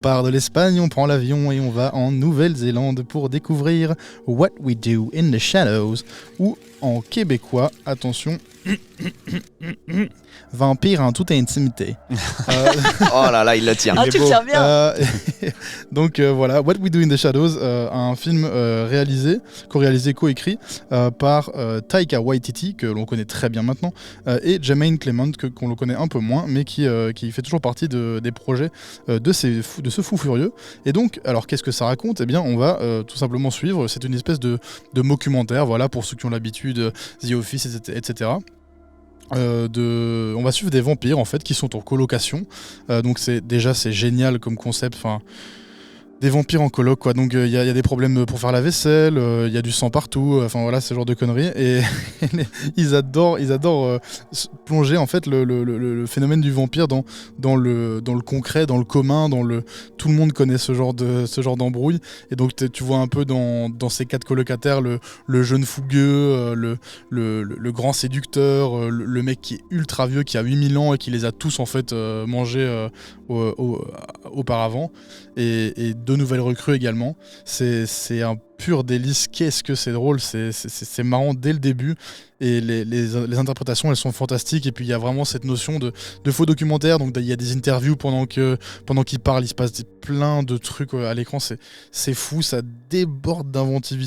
Part de l'Espagne, on prend l'avion et on va en Nouvelle-Zélande pour découvrir What We Do in the Shadows, ou en québécois, attention, Vampire en toute intimité. Oh là là, il le tient. Ah, tu le tiens bien. Donc voilà, What We Do in the Shadows, un film co-réalisé, co-écrit par Taika Waititi, que l'on connaît très bien maintenant, et Jermaine Clement, qu'on le connaît un peu moins, mais qui fait toujours partie des projets de ce fou furieux. Et donc, alors qu'est-ce que ça raconte ? Eh bien, on va tout simplement suivre, c'est une espèce de documentaire, voilà, pour ceux qui ont l'habitude, The Office, etc. On va suivre des vampires en fait qui sont en colocation, donc c'est génial comme concept. Enfin, des vampires en coloc, quoi. Donc il y a des problèmes pour faire la vaisselle, il y a du sang partout, enfin voilà, ce genre de conneries. Et ils adorent plonger en fait le phénomène du vampire dans le concret, dans le commun, tout le monde connaît ce genre d'embrouille. Et donc tu vois un peu dans ces quatre colocataires le jeune fougueux, le grand séducteur, le mec qui est ultra vieux, qui a 8000 ans et qui les a tous en fait mangés auparavant. Et deux nouvelles recrues également. C'est un pur délice. Qu'est-ce que c'est drôle, c'est marrant dès le début. Et les interprétations, elles sont fantastiques. Et puis il y a vraiment cette notion de faux documentaire. Donc il y a des interviews pendant qu'ils parlent, il se passe plein de trucs à l'écran. C'est fou, ça déborde d'inventivité.